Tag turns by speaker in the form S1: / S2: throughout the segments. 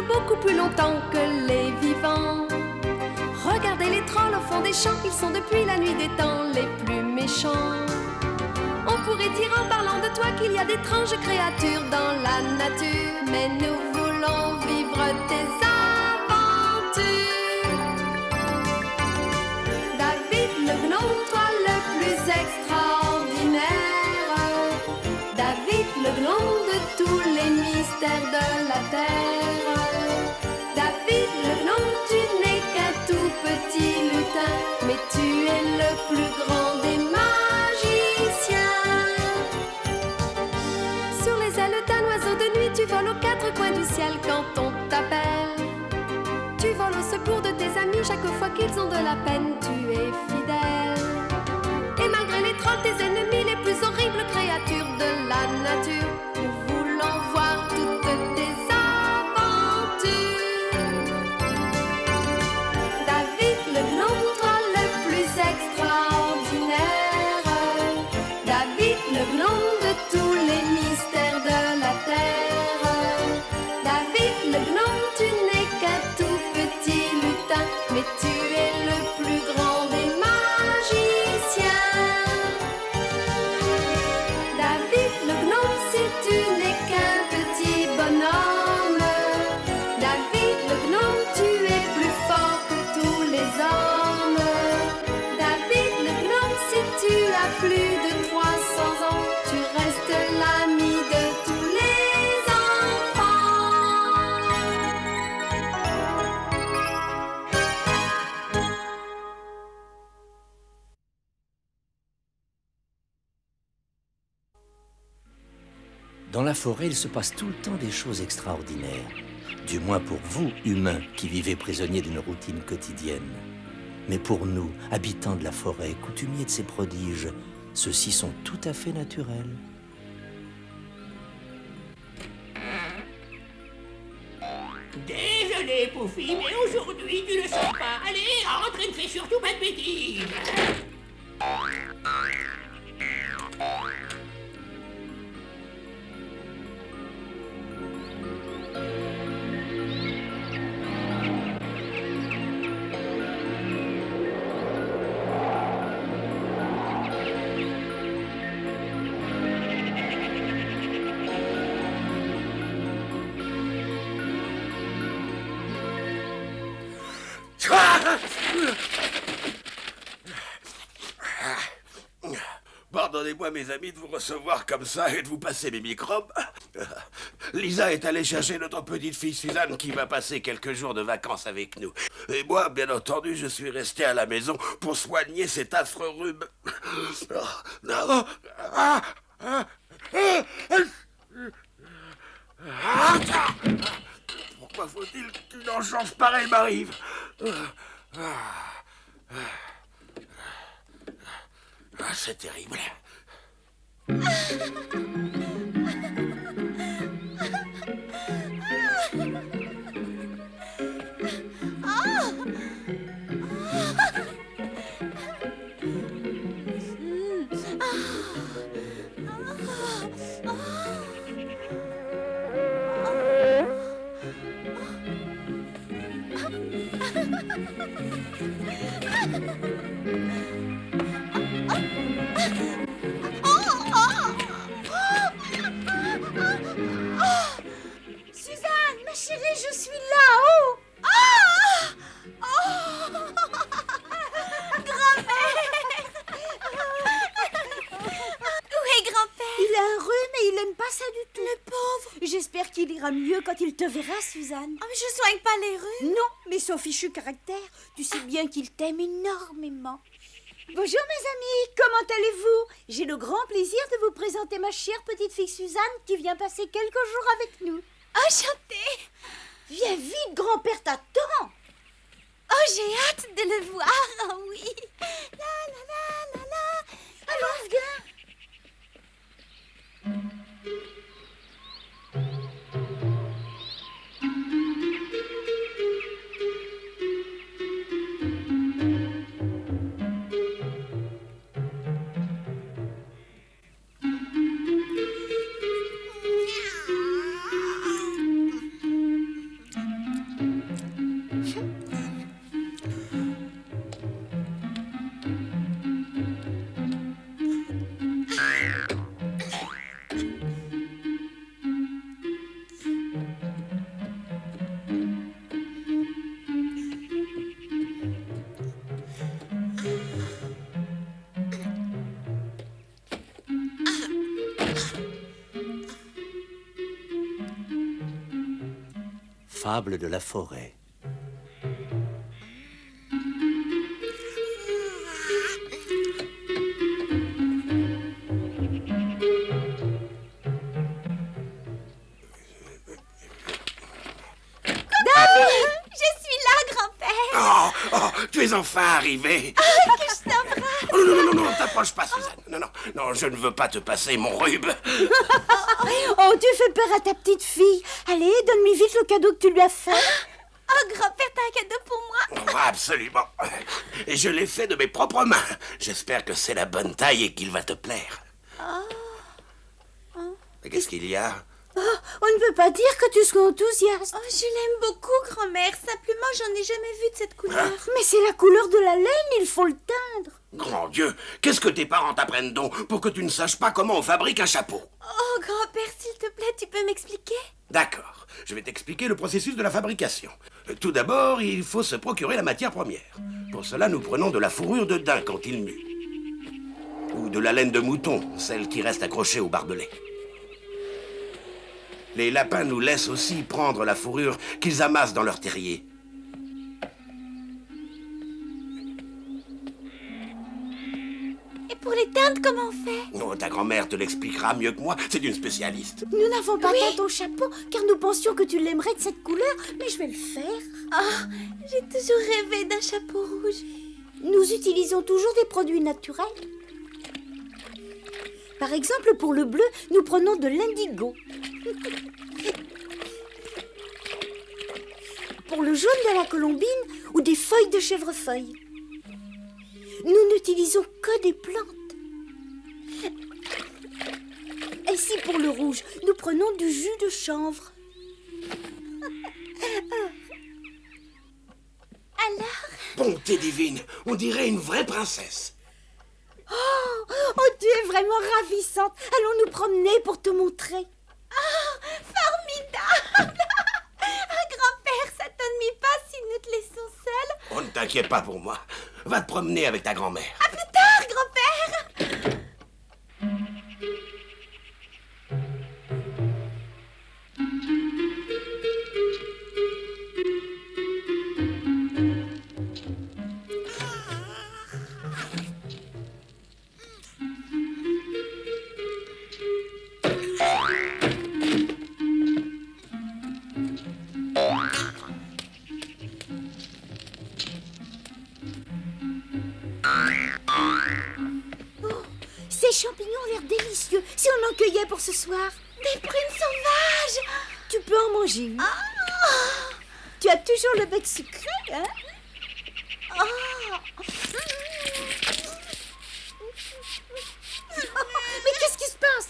S1: beaucoup plus longtemps que les vivants. Regardez les trolls au fond des champs, ils sont depuis la nuit des temps les plus méchants. On pourrait dire en parlant de toi qu'il y a d'étranges créatures dans la nature, mais nous voulons vivre tes aventures. David le gnome, toi le plus extraordinaire, David le gnome de tous les mystères de la terre. David le gnome, tu n'es qu'un tout petit lutin, mais tu es le plus grand des magiciens. Sur les ailes d'un oiseau de nuit, tu voles aux quatre coins du ciel quand on t'appelle. Tu voles au secours de tes amis chaque fois qu'ils ont de la peine, tu es fidèle. Et malgré les trolls, tes ennemis, les plus horribles créatures de la nature, nous voulons voir toutes tes aventures. David le gnome, toi le plus extraordinaire, David le gnome de tous les mystères de la terre. David le gnome, tu n'es qu'un tout petit lutin, mais tu es le plus grand des magiciens. David le gnome, si tu n'es qu'un petit bonhomme, David le gnome, tu es plus fort que tous les hommes. David le gnome, si tu as plus de 300 ans, tu restes l'ami de tous les enfants.
S2: Dans la forêt, il se passe tout le temps des choses extraordinaires. Du moins pour vous, humains, qui vivez prisonniers d'une routine quotidienne. Mais pour nous, habitants de la forêt, coutumiers de ces prodiges, ceux-ci sont tout à fait naturels.
S3: Désolé, Poufy, mais aujourd'hui, tu ne sors pas. Allez, rentre et ne fais surtout pas de bêtises.
S4: Pardonnez-moi, mes amis, de vous recevoir comme ça et de vous passer mes microbes. Lisa est allée chercher notre petite fille Suzanne qui va passer quelques jours de vacances avec nous. Et moi, bien entendu, je suis resté à la maison pour soigner cet affreux rhume. Pourquoi faut-il qu'une enchance pareille m'arrive? C'est terrible.
S5: Suzanne, ma chérie, je suis là-haut. Grand-père. Où est grand-père? Il a un rhume et il aime pas ça du tout. Le pauvre. J'espère qu'il ira mieux quand il te verra, Suzanne. Oh, mais je soigne pas les rhumes. Non, mais son fichu caractère, tu sais bien qu'il t'aime énormément. Bonjour mes amis, comment allez-vous? J'ai le grand plaisir de vous présenter ma chère petite fille Suzanne qui vient passer quelques jours avec nous. Enchantée. Viens vite, grand-père t'attend. Oh, j'ai hâte de le voir, oh oui. La la la la la. Alors, viens.
S2: fables de la forêt.
S4: Tu es enfin arrivé.
S5: Que je t'embrasse.
S4: Non, t'approche pas, Suzanne. Non, je ne veux pas te passer mon rube.
S5: Oh, tu fais peur à ta petite fille. Allez, donne-lui vite le cadeau que tu lui as fait.
S6: Oh, grand-père, t'as un cadeau pour moi?
S4: Oh, absolument. Et je l'ai fait de mes propres mains. J'espère que c'est la bonne taille et qu'il va te plaire. Mais qu'est-ce qu'il y a?
S5: Oh, on ne peut pas dire que tu sois enthousiaste.
S6: Oh, je l'aime beaucoup, grand-mère. Simplement, j'en ai jamais vu de cette couleur.
S5: Mais c'est la couleur de la laine, il faut le teindre.
S4: Grand Dieu, qu'est-ce que tes parents t'apprennent donc pour que tu ne saches pas comment on fabrique un chapeau?
S6: Oh, grand-père, s'il te plaît, tu peux m'expliquer?
S4: D'accord, je vais t'expliquer le processus de la fabrication. Tout d'abord, il faut se procurer la matière première. Pour cela, nous prenons de la fourrure de daim quand il mue. Ou de la laine de mouton, celle qui reste accrochée au barbelé. Les lapins nous laissent aussi prendre la fourrure qu'ils amassent dans leur terrier.
S6: Et pour les teintes, comment on fait?
S4: Oh, ta grand-mère te l'expliquera mieux que moi, c'est une spécialiste.
S5: Nous n'avons pas teint ton chapeau, car nous pensions que tu l'aimerais de cette couleur, mais je vais le faire.
S6: Oh, j'ai toujours rêvé d'un chapeau rouge.
S5: Nous utilisons toujours des produits naturels. Par exemple, pour le bleu, nous prenons de l'indigo. Pour le jaune, de la colombine ou des feuilles de chèvrefeuille. Nous n'utilisons que des plantes. Et si pour le rouge, nous prenons du jus de chanvre.
S6: Alors?
S4: Bonté divine, on dirait une vraie princesse.
S5: Oh, tu es vraiment ravissante. Allons nous promener pour te montrer.
S6: Oh, formidable! Grand-père, ça t'ennuie pas si nous te laissons seuls?
S4: Oh, ne t'inquiète pas pour moi. Va te promener avec ta grand-mère.
S6: À plus tard, grand-père!
S5: Ces champignons ont l'air délicieux. Si on en cueillait pour ce soir.
S6: Des prunes sauvages!
S5: Tu peux en manger une. Tu as toujours le bec sucré, hein? Mais qu'est-ce qui se passe?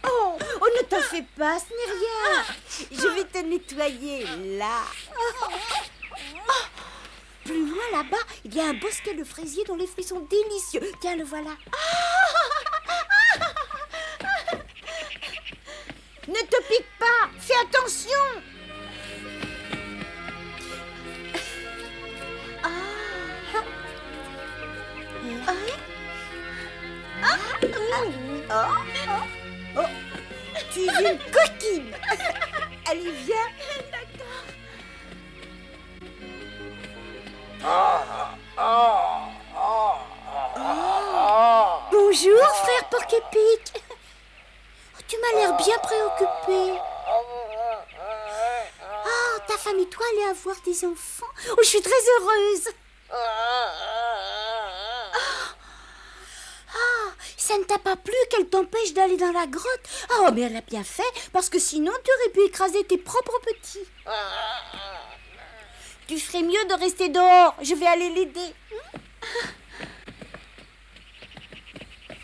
S5: Oh, ne t'en fais pas, ce n'est rien. Je vais te nettoyer là. Plus loin là-bas, il y a un bosquet de fraisiers dont les fruits sont délicieux. Tiens, le voilà. Ne te pique pas, fais attention. Tu es une coquine. Allez, viens. Bonjour, frère Porc-Épic. Tu m'as l'air bien préoccupé. Oh, ta femme et toi allez avoir des enfants. Oh, je suis très heureuse. Oh, ça ne t'a pas plu qu'elle t'empêche d'aller dans la grotte? Oh, mais elle a bien fait, parce que sinon tu aurais pu écraser tes propres petits. Tu ferais mieux de rester dehors. Je vais aller l'aider.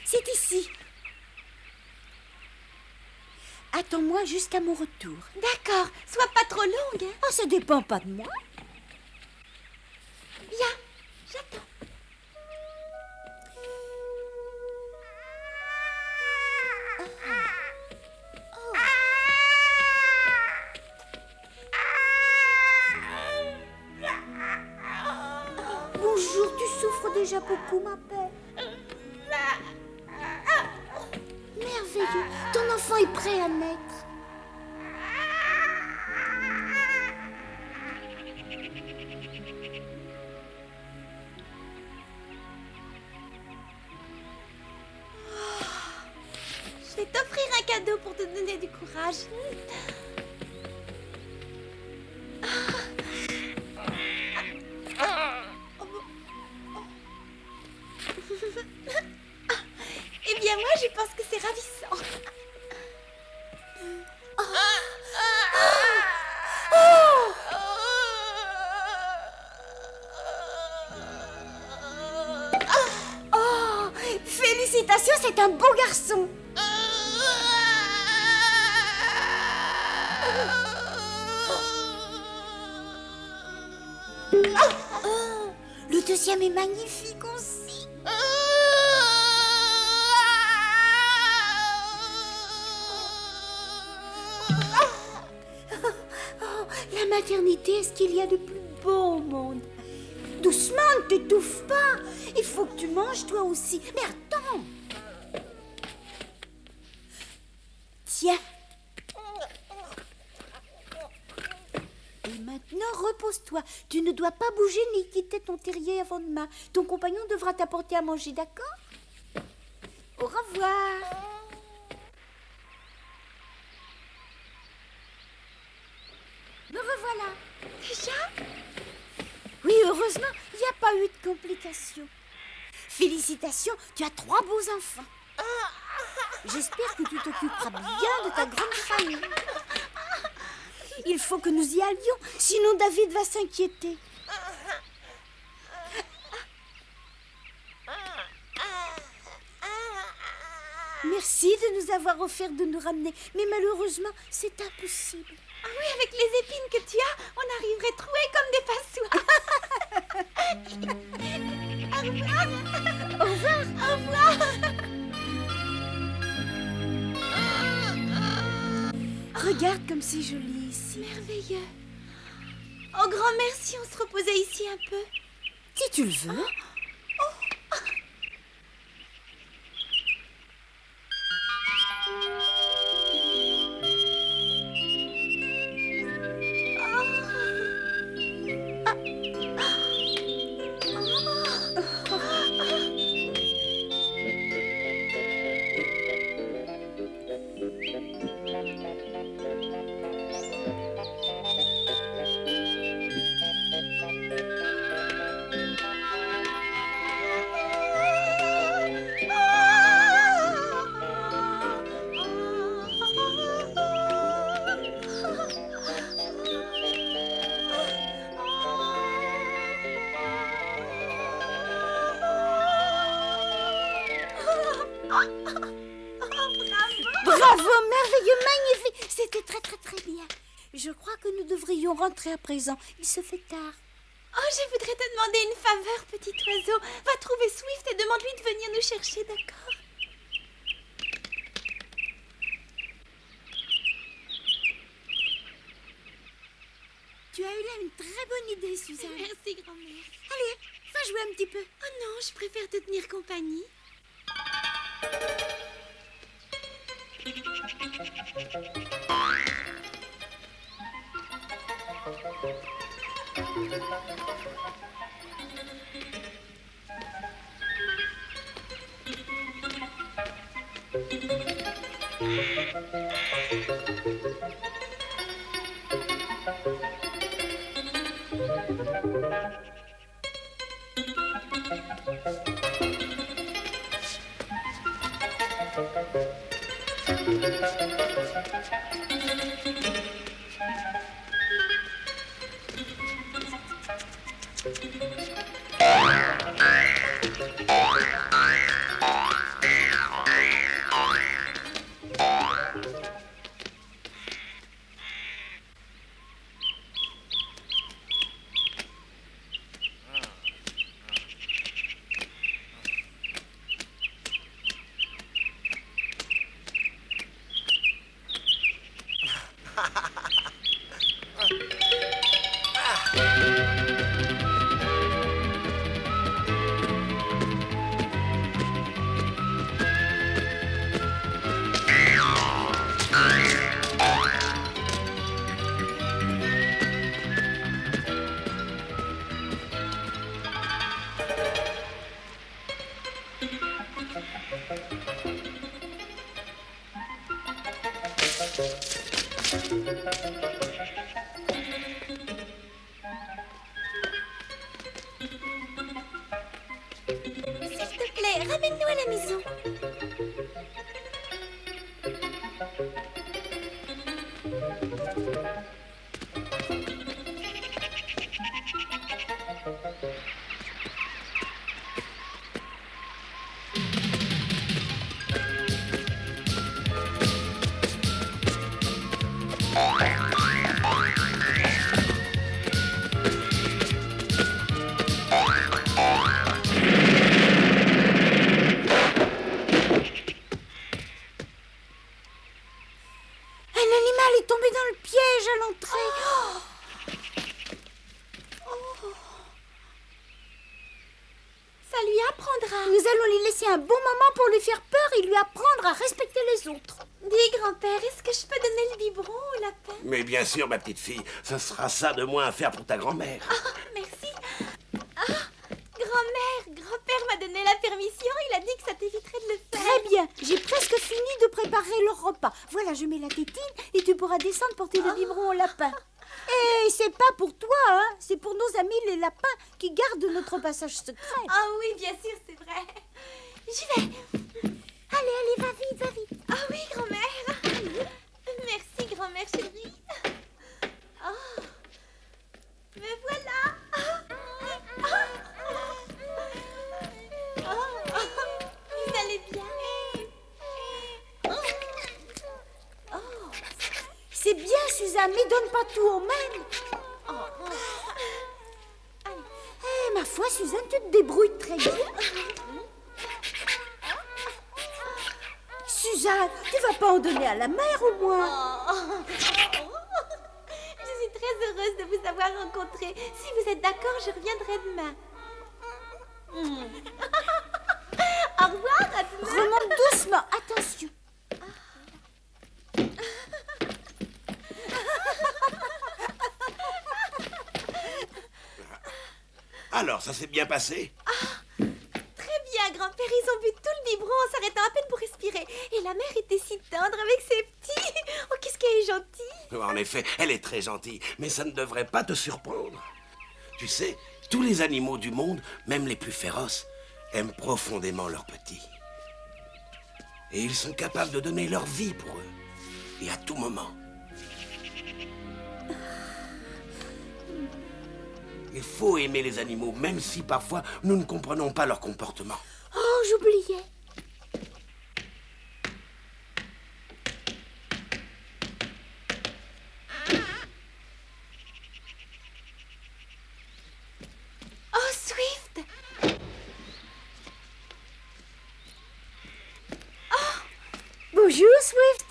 S5: C'est ici. Attends-moi jusqu'à mon retour.
S6: D'accord, sois pas trop longue. Hein.
S5: Oh, ça dépend pas de moi.
S6: Viens, j'attends.
S5: Bonjour, tu souffres déjà beaucoup, ma belle. Merveilleux, ton enfant est prêt à naître.
S6: donner du courage. Eh bien, moi, je pense que c'est ravissant.
S5: Oh, félicitations, c'est un beau garçon. Oh, le deuxième est magnifique aussi. Oh, la maternité est ce qu'il y a de plus beau au monde. Doucement, ne t'étouffe pas. Il faut que tu manges toi aussi. Mais attends. Tiens. Et maintenant, repose-toi. Tu ne dois pas bouger ni quitter ton terrier avant demain. Ton compagnon devra t'apporter à manger, d'accord? Au revoir. Me revoilà.
S6: Déjà?
S5: Oui, heureusement, il n'y a pas eu de complications. Félicitations, tu as 3 beaux enfants. J'espère que tu t'occuperas bien de ta grande famille. Il faut que nous y allions, sinon David va s'inquiéter. Merci de nous avoir offert de nous ramener, mais malheureusement, c'est impossible.
S6: Ah oui, avec les épines que tu as, on arriverait trouées comme des passoires. Au revoir.
S5: Au revoir.
S6: Au revoir.
S5: Regarde comme c'est joli ici.
S6: Merveilleux. Oh, grand merci, on se reposait ici un peu.
S5: Si tu le veux. Bravo, merveilleux, magnifique. C'était très, très, très bien. Je crois que nous devrions rentrer à présent. Il se fait tard.
S6: Oh, je voudrais te demander une faveur, petit oiseau. Va trouver Swift et demande-lui de venir nous chercher, d'accord?
S5: Tu as eu là une très bonne idée, Suzanne.
S6: Merci, grand-mère.
S5: Allez, va jouer un petit peu.
S6: Oh non, je préfère te tenir compagnie. S'il te plaît, ramène-nous à la maison.
S5: Nous allons lui laisser un bon moment pour lui faire peur et lui apprendre à respecter les autres.
S6: Dis, grand-père, est-ce que je peux donner le biberon au lapin?
S4: Mais bien sûr, ma petite fille, ce sera ça de moins à faire pour ta grand-mère.
S6: Oh, merci. Grand-père m'a donné la permission. Il a dit que ça t'éviterait de le faire.
S5: Très bien, j'ai presque fini de préparer leur repas. Voilà, je mets la tétine et tu pourras descendre porter le biberon au lapin. Et c'est pas pour toi, hein, c'est pour nos amis les lapins qui gardent notre passage secret.
S6: Ah oui, bien sûr, c'est vrai. J'y vais. Allez, va vite. Ah oui, grand-mère. Merci, grand-mère chérie. Oh, me voilà. Vous allez bien?
S5: C'est bien, Suzanne, mais donne pas tout au même. Eh, ma foi, Suzanne, tu te débrouilles très bien. Suzanne, tu vas pas en donner à la mère au moins?
S6: Je suis très heureuse de vous avoir rencontré. Si vous êtes d'accord, je reviendrai demain. Au revoir, à demain.
S5: Remonte doucement, attention.
S4: Alors, ça s'est bien passé?
S6: Très bien, grand-père. Ils ont bu tout le biberon en s'arrêtant à peine pour respirer. Et la mère était si tendre avec ses petits. Oh, qu'est-ce qu'elle est gentille.
S4: En effet, elle est très gentille, mais ça ne devrait pas te surprendre. Tu sais, tous les animaux du monde, même les plus féroces, aiment profondément leurs petits. Et ils sont capables de donner leur vie pour eux. Et à tout moment. Il faut aimer les animaux, même si parfois nous ne comprenons pas leur comportement.
S5: Oh, j'oubliais.
S6: Oh, Swift.
S5: Bonjour, Swift.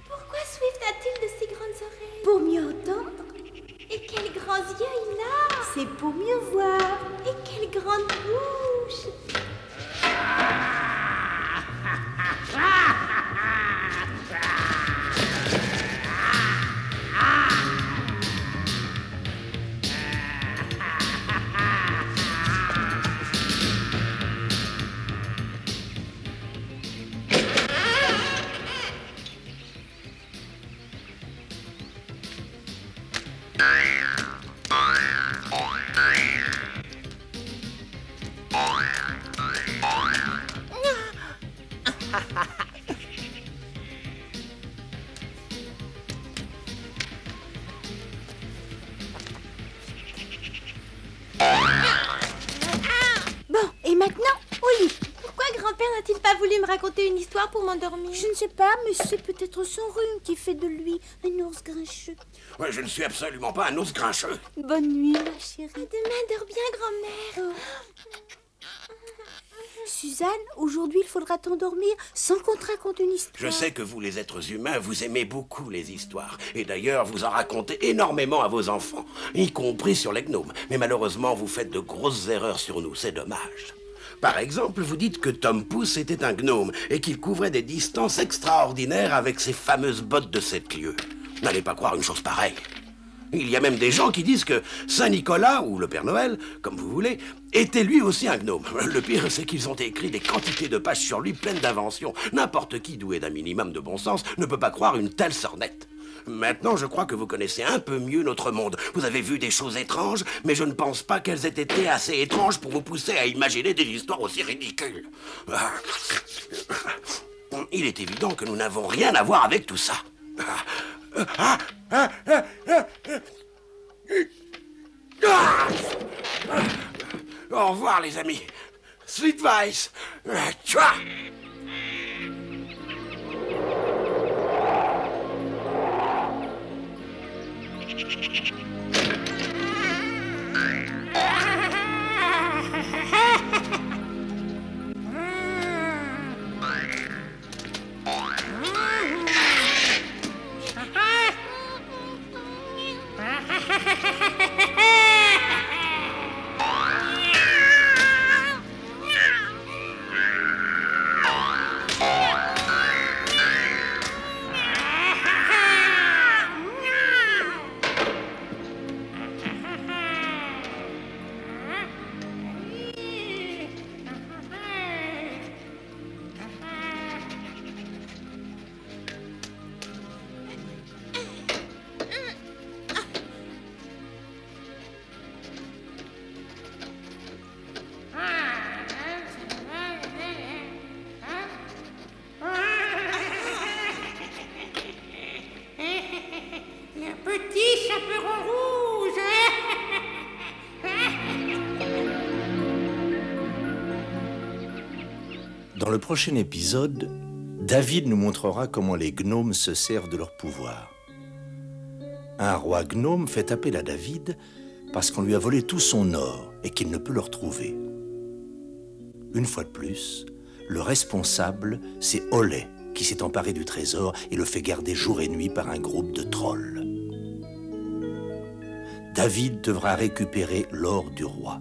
S6: Pourquoi Swift a-t-il de si grandes oreilles?
S5: Pour mieux entendre.
S6: Et quels grands yeux il a!
S5: C'est pour mieux voir.
S6: Et quelle grande bouche!
S5: Bon, et maintenant, au lit.
S6: Pourquoi grand-père n'a-t-il pas voulu me raconter une histoire pour m'endormir?
S5: Je ne sais pas, mais c'est peut-être son rhume qui fait de lui un ours grincheux.
S4: Ouais, je ne suis absolument pas un ours grincheux.
S5: Bonne nuit, ma chérie.
S6: À demain, dors bien, grand-mère.
S5: Suzanne, aujourd'hui, il faudra t'endormir sans qu'on te raconte une histoire.
S4: Je sais que vous, les êtres humains, vous aimez beaucoup les histoires. Et d'ailleurs, vous en racontez énormément à vos enfants, y compris sur les gnomes. Mais malheureusement, vous faites de grosses erreurs sur nous, c'est dommage. Par exemple, vous dites que Tom Pouce était un gnome et qu'il couvrait des distances extraordinaires avec ses fameuses bottes de 7 lieues. N'allez pas croire une chose pareille. Il y a même des gens qui disent que Saint-Nicolas, ou le Père Noël, comme vous voulez, était lui aussi un gnome. Le pire, c'est qu'ils ont écrit des quantités de pages sur lui pleines d'inventions. N'importe qui doué d'un minimum de bon sens ne peut pas croire une telle sornette. Maintenant, je crois que vous connaissez un peu mieux notre monde. Vous avez vu des choses étranges, mais je ne pense pas qu'elles aient été assez étranges pour vous pousser à imaginer des histoires aussi ridicules. Il est évident que nous n'avons rien à voir avec tout ça. Au revoir, les amis. Sweetweiss. Tchouah.
S2: Dans le prochain épisode, David nous montrera comment les gnomes se servent de leur pouvoir. Un roi gnome fait appel à David parce qu'on lui a volé tout son or et qu'il ne peut le retrouver. Une fois de plus, le responsable, c'est Olé qui s'est emparé du trésor et le fait garder jour et nuit par un groupe de trolls. David devra récupérer l'or du roi.